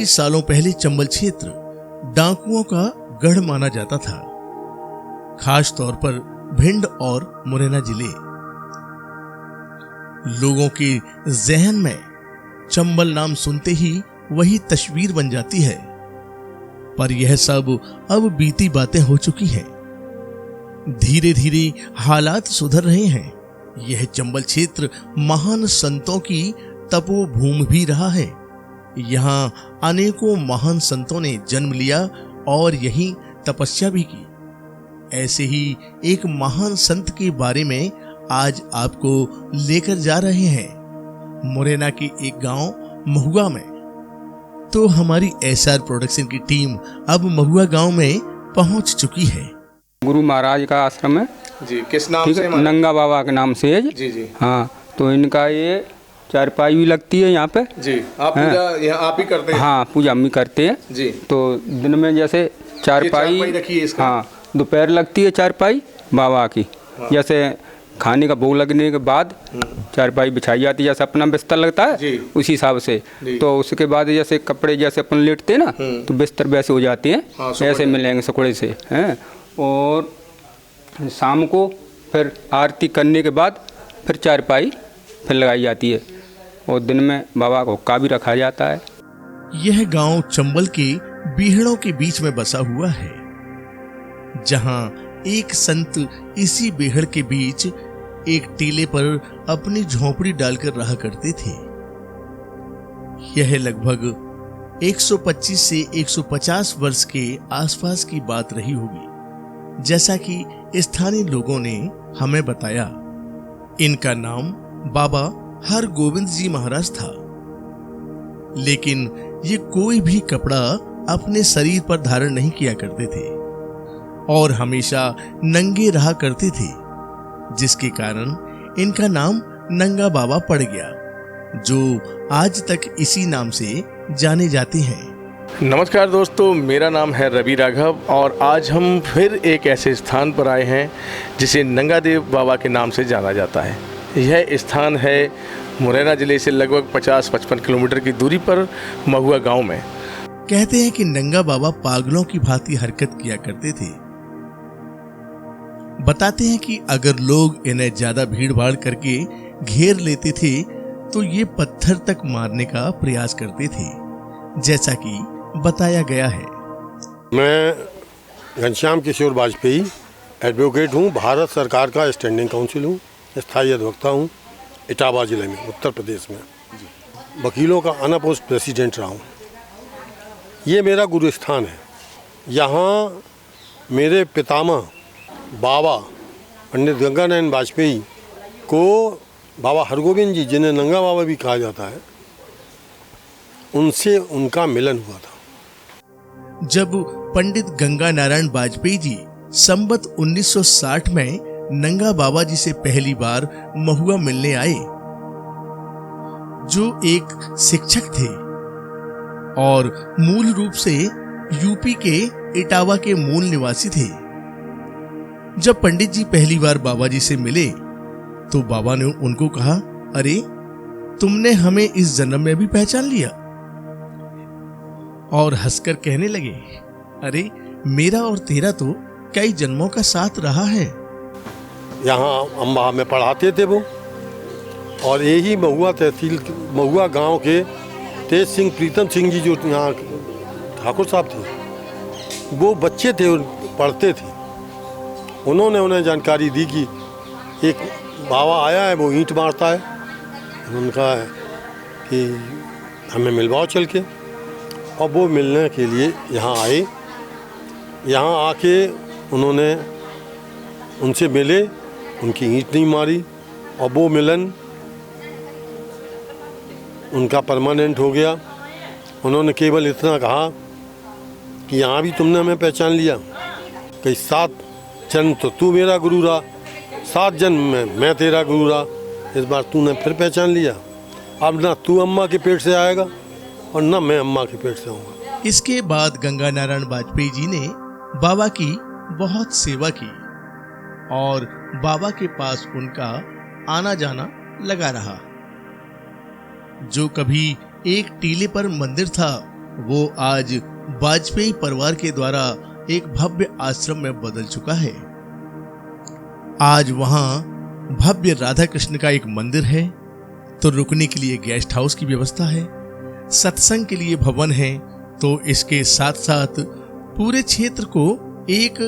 सालों पहले चंबल क्षेत्र डाकुओं का गढ़ माना जाता था, खास तौर पर भिंड और मुरैना जिले। लोगों के जहन में चंबल नाम सुनते ही वही तस्वीर बन जाती है, पर यह सब अब बीती बातें हो चुकी हैं। धीरे धीरे हालात सुधर रहे हैं। यह चंबल क्षेत्र महान संतों की तपोभूमि भी रहा है। यहाँ अनेकों महान संतों ने जन्म लिया और यहीं तपस्या भी की। ऐसे ही एक महान संत के बारे में आज आपको लेकर जा रहे हैं मुरैना के एक गांव महुआ में। तो हमारी एसआर प्रोडक्शन की टीम अब महुआ गांव में पहुंच चुकी है। गुरु महाराज का आश्रम है जी। किस नाम से? नंगा बाबा के नाम से है जी जी। हाँ, तो इनका ये चारपाई भी लगती है यहाँ पे जी। आप पूजा यहाँ आप ही करते हैं? हाँ, पूजा हम ही करते हैं जी। तो दिन में जैसे चारपाई रखी है इसका? हाँ, दोपहर लगती है चारपाई बाबा की। हाँ। जैसे खाने का भोग लगने के बाद चारपाई बिछाई जाती है, जैसे अपना बिस्तर लगता है उसी हिसाब से। तो उसके बाद जैसे कपड़े जैसे अपन लेटते हैं ना, तो बिस्तर वैसे हो जाते हैं। हाँ, ऐसे मिलेंगे सकुड़े से हैं। और शाम को फिर आरती करने के बाद फिर चारपाई फिर लगाई जाती है और दिन में बाबा को हुक्का भी रखा जाता है। यह गांव चंबल के बीहड़ों के बीच में बसा हुआ है, जहां एक संत इसी बीहड़ के बीच एक टीले पर अपनी झोपड़ी डालकर रहा करते थे। यह लगभग 125 से 150 वर्ष के आसपास की बात रही होगी, जैसा कि स्थानीय लोगों ने हमें बताया। इनका नाम बाबा हरगोविंद जी महाराज था, लेकिन ये कोई भी कपड़ा अपने शरीर पर धारण नहीं किया करते थे और हमेशा नंगे रहा करते थे, जिसके कारण इनका नाम नंगा बाबा पड़ गया, जो आज तक इसी नाम से जाने जाते हैं। नमस्कार दोस्तों, मेरा नाम है रवि राघव और आज हम फिर एक ऐसे स्थान पर आए हैं जिसे नंगादेव बाबा के नाम से जाना जाता है। यह स्थान है मुरैना जिले से लगभग 50-55 किलोमीटर की दूरी पर महुआ गांव में। कहते हैं कि नंगा बाबा पागलों की भांति हरकत किया करते थे। बताते हैं कि अगर लोग इन्हें ज्यादा भीड़ भाड़ करके घेर लेते थे तो ये पत्थर तक मारने का प्रयास करते थे, जैसा कि बताया गया है। मैं घनश्याम किशोर वाजपेयी एडवोकेट हूँ, भारत सरकार का स्टैंडिंग काउंसिल हूँ, स्थायी अधिवक्ता हूँ इटावा जिले में, उत्तर प्रदेश में। वकीलों का अनपोस्ट प्रेसिडेंट रहा हूँ। ये मेरा गुरु स्थान है। यहाँ मेरे पितामह बाबा पंडित गंगानयन वाजपेयी को बाबा हरगोविंद जी, जिन्हें नंगा बाबा भी कहा जाता है, उनसे उनका मिलन हुआ था। जब पंडित गंगा नारायण वाजपेयी जी संवत 1960 में नंगा बाबा जी से पहली बार महुआ मिलने आए, जो एक शिक्षक थे और मूल रूप से यूपी के इटावा के मूल निवासी थे। जब पंडित जी पहली बार बाबा जी से मिले तो बाबा ने उनको कहा, अरे तुमने हमें इस जन्म में भी पहचान लिया, और हंसकर कहने लगे, अरे मेरा और तेरा तो कई जन्मों का साथ रहा है। यहाँ अम्बा में पढ़ाते थे वो, और यही महुआ तहसील महुआ गांव के तेज सिंह प्रीतम सिंह जी, जो यहाँ ठाकुर साहब थे, वो बच्चे थे, पढ़ते थे। उन्होंने उन्हें जानकारी दी कि एक बाबा आया है, वो ईंट मारता है। उन्होंने कहा है कि हमें मिलवाओ चल के, और वो मिलने के लिए यहाँ आए। यहाँ आके उन्होंने उनसे मिले, उनकी ईंट नहीं मारी, और वो मिलन उनका परमानेंट हो गया। उन्होंने केवल इतना कहा कि यहाँ भी तुमने हमें पहचान लिया, कि 7 जन्म तो तू मेरा गुरु रहा, 7 जन्म में मैं तेरा गुरु रहा, इस बार तूने फिर पहचान लिया। अब ना तू अम्मा के पेट से आएगा और ना मैं अम्मा के पेट से आऊँगा। इसके बाद गंगा नारायण वाजपेयी जी ने बाबा की बहुत सेवा की और बाबा के पास उनका आना जाना लगा रहा। जो कभी एक टीले पर मंदिर था, वो आज वाजपेयी परिवार के द्वारा एक भव्य आश्रम में बदल चुका है। आज वहां भव्य राधा कृष्ण का एक मंदिर है, तो रुकने के लिए गेस्ट हाउस की व्यवस्था है, सत्संग के लिए भवन है, तो इसके साथ साथ पूरे क्षेत्र को एक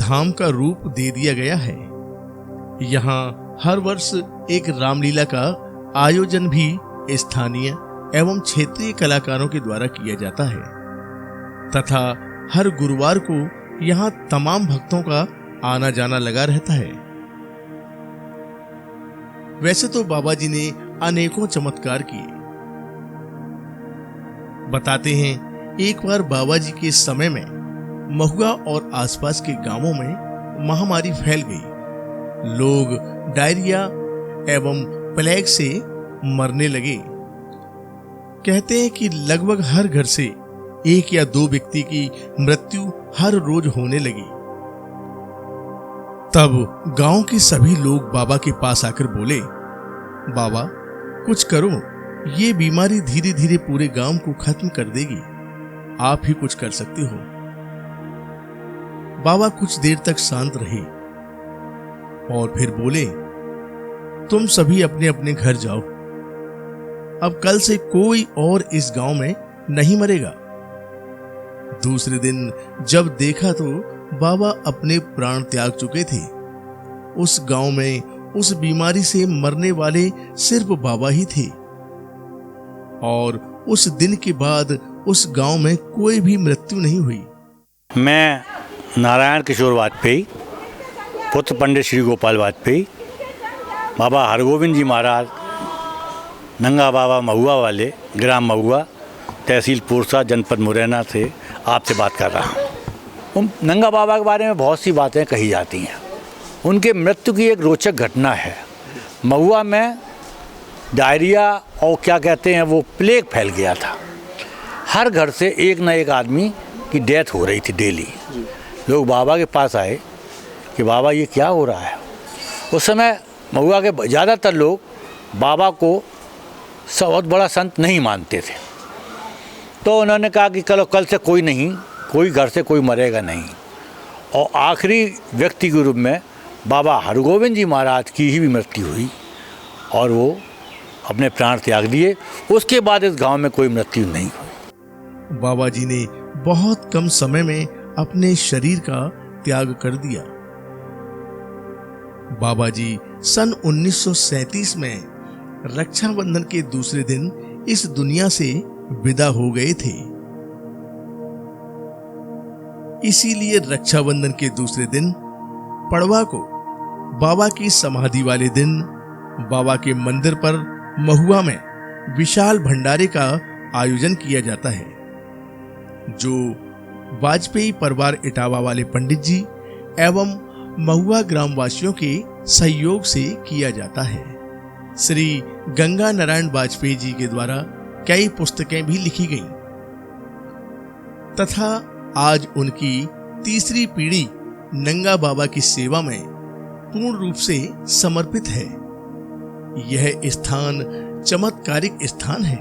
धाम का रूप दे दिया गया है। यहाँ हर वर्ष एक रामलीला का आयोजन भी स्थानीय एवं क्षेत्रीय कलाकारों के द्वारा किया जाता है तथा हर गुरुवार को यहाँ तमाम भक्तों का आना जाना लगा रहता है। वैसे तो बाबा जी ने अनेकों चमत्कार किए। बताते हैं एक बार बाबा जी के समय में महुआ और आसपास के गांवों में महामारी फैल गई। लोग डायरिया एवं प्लेग से मरने लगे। कहते हैं कि लगभग हर घर से 1 या 2 व्यक्ति की मृत्यु हर रोज होने लगी। तब गांव के सभी लोग बाबा के पास आकर बोले, बाबा कुछ करो, ये बीमारी धीरे धीरे पूरे गांव को खत्म कर देगी, आप ही कुछ कर सकते हो। बाबा कुछ देर तक शांत रहे और फिर बोले, तुम सभी अपने अपने घर जाओ, अब कल से कोई और इस गांव में नहीं मरेगा। दूसरे दिन जब देखा तो बाबा अपने प्राण त्याग चुके थे। उस गांव में उस बीमारी से मरने वाले सिर्फ बाबा ही थे और उस दिन के बाद उस गांव में कोई भी मृत्यु नहीं हुई। मैं नारायण किशोर वाजपेयी, पुत्र पंडित श्री गोपाल वाजपेयी, बाबा हरगोविंद जी महाराज नंगा बाबा महुआ वाले, ग्राम महुआ, तहसील पुरसा, जनपद मुरैना से आपसे बात कर रहा हूँ। नंगा बाबा के बारे में बहुत सी बातें कही जाती हैं। उनके मृत्यु की एक रोचक घटना है। महुआ में डायरिया और क्या कहते हैं वो प्लेग फैल गया था। हर घर से एक न एक आदमी की डेथ हो रही थी डेली। लोग बाबा के पास आए कि बाबा ये क्या हो रहा है। उस समय महुआ के ज़्यादातर लोग बाबा को बहुत बड़ा संत नहीं मानते थे, तो उन्होंने कहा कि कल से कोई नहीं, कोई घर से कोई मरेगा नहीं। और आखिरी व्यक्ति के रूप में बाबा हरगोविंद जी महाराज की ही भी मृत्यु हुई और वो अपने प्राण त्याग दिए। उसके बाद इस गांव में कोई मृत्यु नहीं हुई। बाबा जी ने बहुत कम समय में अपने शरीर का त्याग कर दिया। बाबा जी सन 1937 में रक्षाबंधन के दूसरे दिन इस दुनिया से विदा हो गए थे। इसीलिए रक्षाबंधन के दूसरे दिन पड़वा को बाबा की समाधि वाले दिन बाबा के मंदिर पर महुआ में विशाल भंडारे का आयोजन किया जाता है, जो वाजपेयी परिवार इटावा वाले पंडित जी एवं महुआ ग्रामवासियों के सहयोग से किया जाता है। श्री गंगा नारायण वाजपेयी जी के द्वारा कई पुस्तकें भी लिखी गईं तथा आज उनकी तीसरी पीढ़ी नंगा बाबा की सेवा में पूर्ण रूप से समर्पित है। यह स्थान चमत्कारिक स्थान है।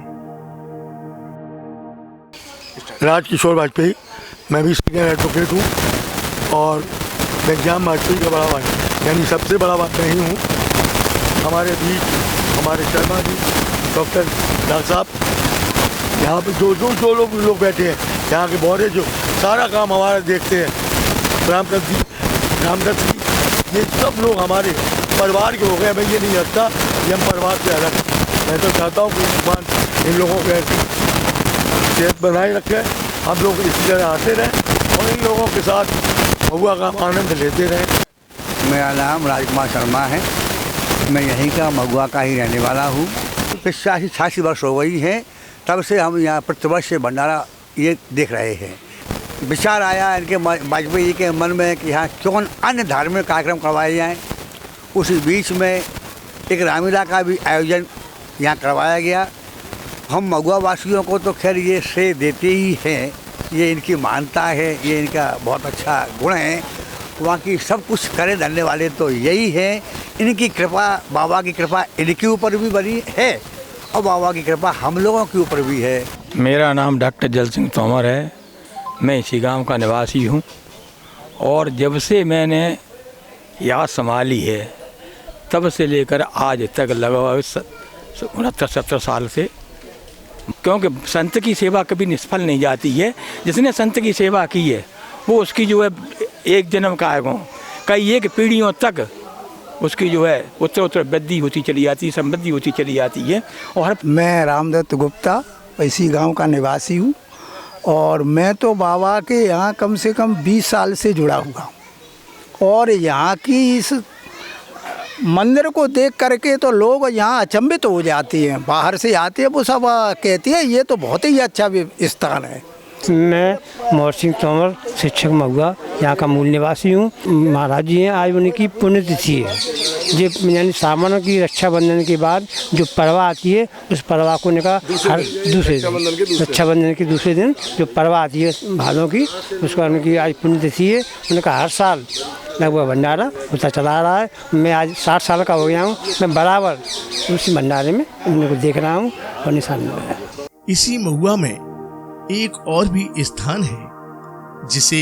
राजकिशोर वाजपेयी, मैं भी सीनियर एडवोकेट हूँ और विज्ञान वाजपेयी का बड़ा भाई, यानी सबसे बड़ा बात मैं ही हूँ। हमारे बीच हमारे शर्मा जी, डॉक्टर साहब, यहाँ पे जो लोग बैठे हैं, यहाँ के बौरे जो सारा काम हमारा देखते हैं, रामदत्त जी, ये सब लोग हमारे परिवार के हो गए। मैं ये नहीं रखता कि हम परिवार से अलग हैं। मैं तो चाहता हूँ कि भगवान इन लोगों को ऐसी सेहत बनाए रखे, हम लोग इसी तरह आते रहें और इन लोगों के साथ महुआ का आनंद लेते रहें। मेरा नाम राजकुमार शर्मा है। मैं यहीं का महुआ का ही रहने वाला हूँ। 85 वर्ष हो गई है, तब से हम यहाँ प्रतिवर्ष भंडारा ये देख रहे हैं। विचार आया इनके वाजपेयी जी के मन में कि यहाँ क्यों अन्य धार्मिक कार्यक्रम करवाए जाएँ। उसी बीच में एक रामलीला का भी आयोजन यहाँ करवाया गया। हम महुआ वासियों को तो खैर ये श्रेय देते ही हैं, ये इनकी मानता है, ये इनका बहुत अच्छा गुण है। वहाँ की सब कुछ करे धरने वाले तो यही है। इनकी कृपा, बाबा की कृपा इनके ऊपर भी बनी है और बाबा की कृपा हम लोगों के ऊपर भी है। मेरा नाम डॉक्टर जल सिंह तोमर है। मैं इसी गांव का निवासी हूं और जब से मैंने याद संभाली है तब से लेकर आज तक लगभग 69-70 साल से, क्योंकि संत की सेवा कभी निष्फल नहीं जाती है। जिसने संत की सेवा की है वो उसकी जो है एक जन्म का आएगा, कई एक पीढ़ियों तक उसकी जो है उत्तर वृद्धि होती चली जाती है, समृद्धि होती चली जाती है। और मैं रामदत्त गुप्ता इसी गांव का निवासी हूँ और मैं तो बाबा के यहाँ कम से कम 20 साल से जुड़ा हुआ हूँ और यहाँ की इस मंदिर को देख करके तो लोग यहाँ अचंभित हो जाते हैं, बाहर से आते हैं वो सब कहते हैं ये तो बहुत ही अच्छा स्थान है। मैं मोहर सिंह तोमर, शिक्षक महुआ, यहाँ का मूल निवासी हूँ। महाराज जी हैं, आज उनकी पुण्यतिथि है। ये यानी सावन की रक्षाबंधन के बाद जो पर्व आती है उस पर्व को उनका हर दूसरे दिन, रक्षाबंधन के दूसरे दिन जो पर्व आती है भादों की, उसका उनकी आज पुण्यतिथि है। उनका हर साल लगभग भंडारा होता चला रहा है। मैं आज 60 साल का हो गया हूँ, मैं बराबर उसी भंडारे में उनको देख रहा हूँ और निशान मिल रहा है। इसी महुआ में एक और भी स्थान है जिसे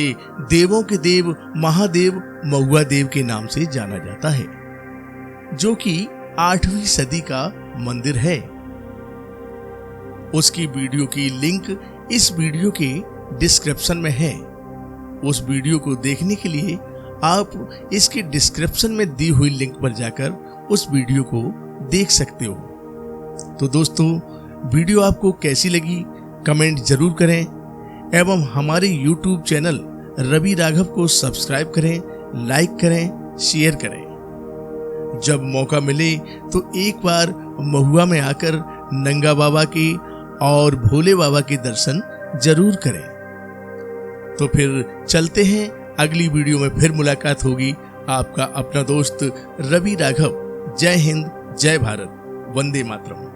देवों के देव महादेव महुआ देव के नाम से जाना जाता है, जो कि 8वीं सदी का मंदिर है। उसकी वीडियो की लिंक इस वीडियो के डिस्क्रिप्शन में है। उस वीडियो को देखने के लिए आप इसके डिस्क्रिप्शन में दी हुई लिंक पर जाकर उस वीडियो को देख सकते हो। तो दोस्तों, वीडियो आपको कैसी लगी कमेंट जरूर करें एवं हमारे YouTube चैनल रवि राघव को सब्सक्राइब करें, लाइक करें, शेयर करें। जब मौका मिले तो एक बार महुआ में आकर नंगा बाबा के और भोले बाबा के दर्शन जरूर करें। तो फिर चलते हैं, अगली वीडियो में फिर मुलाकात होगी। आपका अपना दोस्त रवि राघव। जय हिंद, जय भारत, वंदे मातरम।